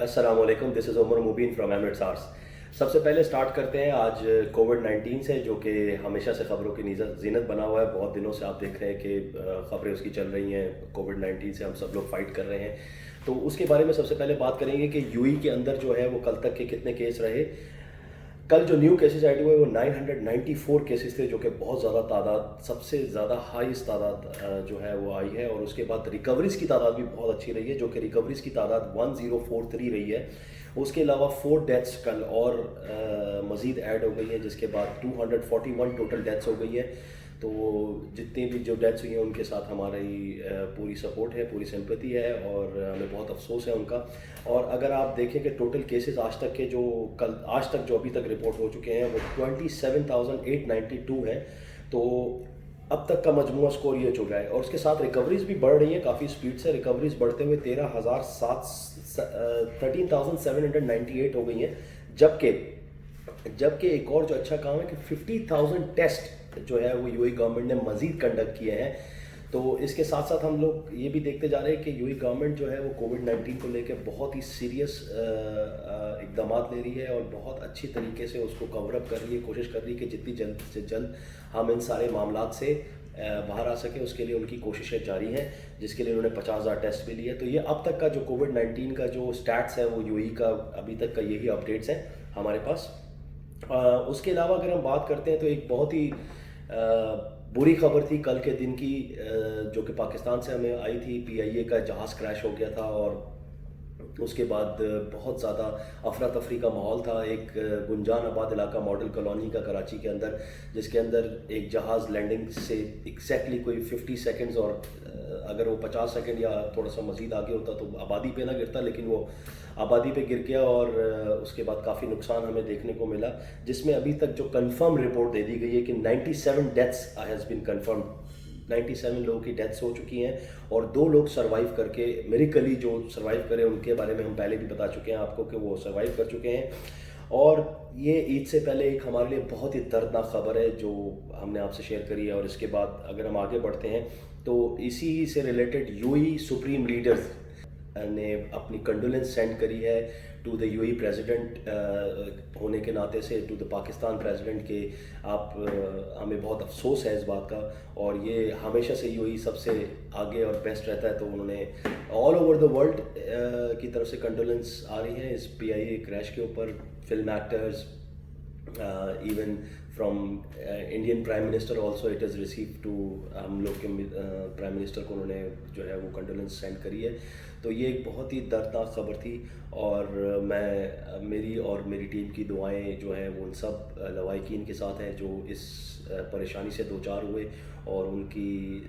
السلام علیکم، دس از عمر مبین from Emirates arts. سب سے پہلے سٹارٹ کرتے ہیں آج کووڈ-19 سے، جو کہ ہمیشہ سے خبروں کی زینت بنا ہوا ہے۔ بہت دنوں سے آپ دیکھ رہے ہیں کہ خبریں اس کی چل رہی ہیں، کووڈ-19 سے ہم سب لوگ فائٹ کر رہے ہیں۔ تو اس کے بارے میں سب سے پہلے بات کریں گے کہ یو ای کے اندر جو ہے وہ کل تک کے کتنے کیس رہے۔ کل جو نیو کیسز ایڈ ہوئے وہ 994 کیسز تھے، جو کہ بہت زیادہ تعداد، سب سے زیادہ ہائیسٹ تعداد جو ہے وہ آئی ہے۔ اور اس کے بعد ریکوریز کی تعداد بھی بہت اچھی رہی ہے، جو کہ ریکوریز کی تعداد 1043 رہی ہے۔ اس کے علاوہ 4 ڈیتھس کل اور مزید ایڈ ہو گئی ہیں، جس کے بعد 241 ٹوٹل ڈیتھس ہو گئی ہے۔ تو جتنی بھی جو ڈیتھس ہوئی ہیں ان کے ساتھ ہماری پوری سپورٹ ہے، پوری سمپتی ہے، اور ہمیں بہت افسوس ہے ان کا۔ اور اگر آپ دیکھیں کہ ٹوٹل کیسز آج تک کے آج تک جو ابھی تک رپورٹ ہو چکے ہیں وہ 27,892 ہیں۔ تو اب تک کا مجموعہ سکور یہ چکا ہے، اور اس کے ساتھ ریکوریز بھی بڑھ رہی ہیں کافی سپیڈ سے۔ ریکوریز بڑھتے ہوئے 13,798 ہو گئی ہیں، جبکہ ایک اور جو اچھا کام ہے کہ 50,000 ٹیسٹ جو ہے وہ یو اے گورنمنٹ نے مزید کنڈکٹ کیے ہیں۔ تو اس کے ساتھ ساتھ ہم لوگ یہ بھی دیکھتے جا رہے ہیں کہ یو اے گورنمنٹ جو ہے وہ کووڈ-19 کو لے کے بہت ہی سیریس اقدامات لے رہی ہے، اور بہت اچھی طریقے سے اس کو کور اپ کر رہی ہے، کوشش کر رہی ہے کہ جتنی جلد سے جلد ہم ان سارے معاملات سے باہر آ سکیں۔ اس کے لیے ان کی کوششیں جاری ہیں، جس کے لیے انہوں نے 50,000 ٹیسٹ بھی لیے۔ تو یہ اب تک کا جو کووڈ-19 کا جو سٹیٹس ہے وہ یو اے کا ابھی تک کا یہی اپڈیٹس ہیں ہمارے پاس۔ اس کے علاوہ اگر ہم بات کرتے ہیں تو ایک بہت ہی بری خبر تھی کل کے دن کی، جو کہ پاکستان سے ہمیں آئی تھی۔ پی آئی اے کا جہاز کریش ہو گیا تھا، اور اس کے بعد بہت زیادہ افراتفری کا ماحول تھا۔ ایک گنجان آباد علاقہ ماڈل کالونی کا کراچی کے اندر، جس کے اندر ایک جہاز لینڈنگ سے ایگزیکٹلی کوئی 50 سیکنڈز، اور اگر وہ 50 سیکنڈ یا تھوڑا سا مزید آگے ہوتا تو آبادی پہ نہ گرتا، لیکن وہ آبادی پہ گر گیا، اور اس کے بعد کافی نقصان ہمیں دیکھنے کو ملا، جس میں ابھی تک جو کنفرم رپورٹ دے دی گئی ہے کہ 97 ڈیتھس ہیز بین کنفرم۔ 97 لوگوں کی ڈیتھس ہو چکی ہیں، اور 2 لوگ سروائیو کر کے، میریکلی جو سروائیو کرے ان کے بارے میں ہم پہلے بھی بتا چکے ہیں آپ کو کہ وہ سروائیو کر چکے ہیں۔ اور یہ عید سے پہلے ایک ہمارے لیے بہت ہی دردناک خبر ہے جو ہم نے آپ سے شیئر کری ہے۔ اور اس کے بعد اگر ہم آگے بڑھتے ہیں تو اسی سے related UAE supreme leaders نے اپنی کنڈولنس سینڈ کری ہے to the UAE president ہونے کے ناطے سے، ٹو دا پاکستان پریزیڈنٹ، کہ آپ ہمیں بہت افسوس ہے اس بات کا۔ اور یہ ہمیشہ سے یو اے سب سے آگے اور بیسٹ رہتا ہے، تو انہوں نے آل اوور دا ورلڈ کی طرف سے کنڈولنس آ رہی ہیں اس پی آئی اے کریش کے اوپر۔ Film actors, even from Indian prime minister also it is receive to, ہم لوگ کے پرائم منسٹر کو انہوں نے جو ہے وہ کنڈولنس سینڈ کری ہے۔ تو یہ ایک بہت ہی دردناک خبر تھی، اور میری اور میری ٹیم کی دعائیں جو ہیں وہ ان سب لواحقین کے ساتھ ہیں جو اس پریشانی سے دوچار ہوئے، اور ان کی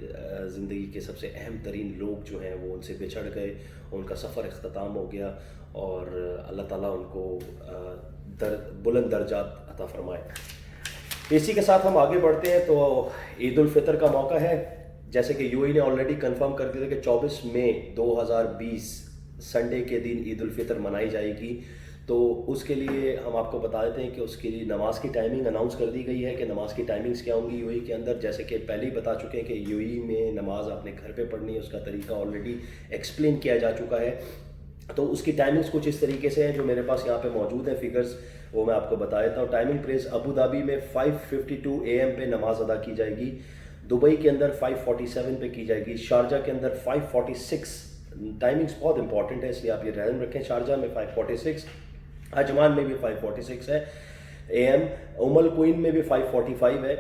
زندگی کے سب سے اہم ترین لوگ جو ہیں وہ ان سے بچھڑ گئے، ان کا سفر اختتام ہو گیا، اور اللہ تعالیٰ ان کو بلند درجات عطا فرمائے۔ اسی کے ساتھ ہم آگے بڑھتے ہیں تو عید الفطر کا موقع ہے، جیسے کہ یو اے نے آلریڈی کنفرم کر دیا تھا کہ 24 مئی 2020 سنڈے کے دن عید الفطر منائی جائے گی۔ تو اس کے لیے ہم آپ کو بتا دیتے ہیں کہ اس کے لیے نماز کی ٹائمنگ اناؤنس کر دی گئی ہے کہ نماز کی ٹائمنگز کیا ہوں گی یو اے کے اندر۔ جیسے کہ پہلے ہی بتا چکے ہیں کہ یو اے میں نماز اپنے گھر پہ پڑھنی ہے، اس کا طریقہ آلریڈی ایکسپلین کیا جا چکا ہے۔ تو اس کی ٹائمنگز کچھ اس طریقے سے ہیں، جو میرے پاس یہاں پہ موجود ہیں فگرز، وہ میں آپ کو بتا دیتا ہوں۔ ٹائمنگ پلیس ابو دھابی میں 5:52 AM پہ نماز ادا کی جائے گی، دبئی کے اندر 5:47 پہ کی جائے گی، شارجہ کے اندر 5:46۔ ٹائمنگز بہت امپورٹنٹ ہے، اس لیے آپ یہ ذہن رکھیں۔ شارجہ میں 5:46، عجمان میں بھی 5:46 ہے AM، القوین میں بھی 5:45 ہے،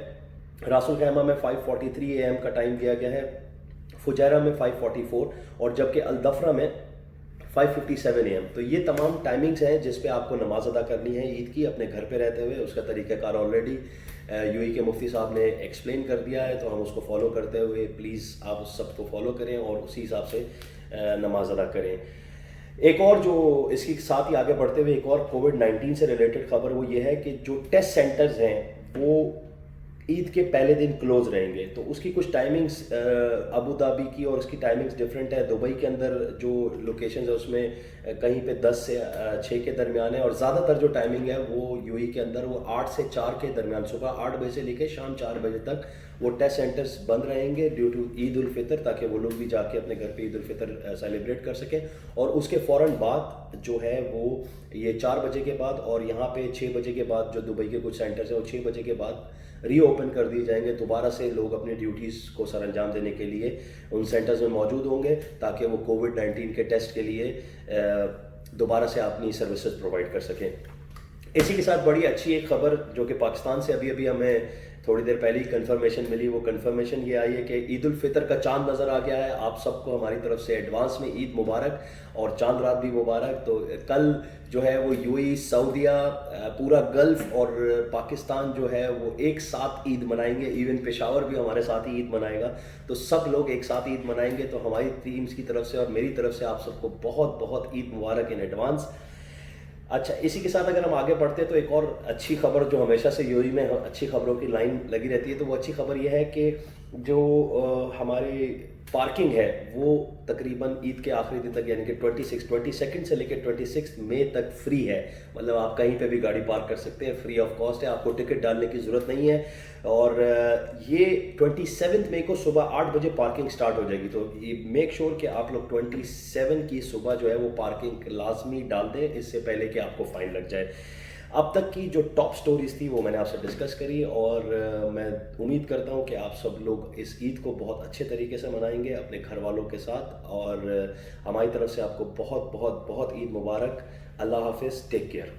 راس الخیمہ میں 5:43 AM کا ٹائم دیا گیا ہے، فجیرہ میں 5:44، اور جبکہ الدفرہ میں 5:57 AM۔ تو یہ تمام ٹائمنگز ہیں جس پہ آپ کو نماز ادا کرنی ہے عید کی اپنے گھر پہ رہتے ہوئے۔ اس کا طریقہ کار آلریڈی یو اے کے مفتی صاحب نے ایکسپلین کر دیا ہے، تو ہم اس کو فالو کرتے ہوئے پلیز آپ اس سب کو فالو کریں اور اسی حساب سے نماز ادا کریں۔ ایک اور جو اس کے ساتھ ہی آگے بڑھتے ہوئے ایک اور کووڈ-19 سے ریلیٹڈ خبر وہ یہ ہے کہ جو ٹیسٹ سینٹرز ہیں وہ عید کے پہلے دن کلوز رہیں گے۔ تو اس کی کچھ ٹائمنگز ابو دھابی کی اور اس کی ٹائمنگز ڈفرینٹ ہے۔ دبئی کے اندر جو لوکیشنز ہے اس میں کہیں پہ 10 سے 6 کے درمیان ہے، اور زیادہ تر جو ٹائمنگ ہے وہ یو اے کے اندر وہ 8 سے 4 کے درمیان، صبح 8 بجے سے لے کے شام 4 بجے تک وہ ٹیسٹ سینٹرز بند رہیں گے ڈیو ٹو عید الفطر، تاکہ وہ لوگ بھی جا کے اپنے گھر پہ عید الفطر سیلیبریٹ کر سکیں. اور اس کے فوراً بعد جو ہے وہ یہ 4 بجے کے بعد، اور یہاں پہ 6 بجے کے بعد جو دبئی کے کچھ سینٹرز ہیں وہ 6 بجے کے بعد ری اوپن کر دیے جائیں گے. دوبارہ سے لوگ اپنی ڈیوٹیز کو سر انجام دینے کے لیے ان سینٹرز میں موجود ہوں گے، تاکہ وہ کووڈ-19 کے ٹیسٹ کے لیے دوبارہ سے اپنی سروسز پرووائڈ کر سکیں. اسی کے ساتھ بڑی اچھی ایک خبر جو کہ پاکستان سے ابھی ہمیں تھوڑی دیر پہلے ہی کنفرمیشن ملی، وہ کنفرمیشن یہ آئی ہے کہ عید الفطر کا چاند نظر آ گیا ہے. آپ سب کو ہماری طرف سے ایڈوانس میں عید مبارک اور چاند رات بھی مبارک. تو کل جو ہے وہ یو اے ای، سعودیہ، پورا گلف اور پاکستان جو ہے وہ ایک ساتھ عید منائیں گے. ایون پشاور بھی ہمارے ساتھ ہی عید منائے گا. تو سب لوگ ایک ساتھ عید منائیں گے. تو ہماری ٹیمز کی طرف سے اور میری طرف سے آپ سب کو بہت بہت عید مبارک ان ایڈوانس. اچھا، اسی کے ساتھ اگر ہم آگے بڑھتے ہیں تو ایک اور اچھی خبر جو ہمیشہ سے یو اے ای میں اچھی خبروں کی لائن لگی رہتی ہے، تو وہ اچھی خبر یہ ہے کہ جو ہماری پارکنگ ہے وہ تقریباً عید کے آخری دن تک، یعنی کہ 22 سے لے کے 26 مئی تک فری ہے. مطلب آپ کہیں پہ بھی گاڑی پارک کر سکتے ہیں، فری آف کاسٹ ہے، آپ کو ٹکٹ ڈالنے کی ضرورت نہیں ہے. اور یہ 27 مئی کو صبح 8 بجے پارکنگ سٹارٹ ہو جائے گی. تو یہ میک شور کہ آپ لوگ 27 کی صبح جو ہے وہ پارکنگ لازمی ڈال دیں، اس سے پہلے کہ آپ کو فائن لگ جائے. اب تک کی جو ٹاپ سٹوریز تھی وہ میں نے آپ سے ڈسکس کری، اور میں امید کرتا ہوں کہ آپ سب لوگ اس عید کو بہت اچھے طریقے سے منائیں گے اپنے گھر والوں کے ساتھ. اور ہماری طرف سے آپ کو بہت بہت بہت عید مبارک. اللہ حافظ، ٹیک کیئر.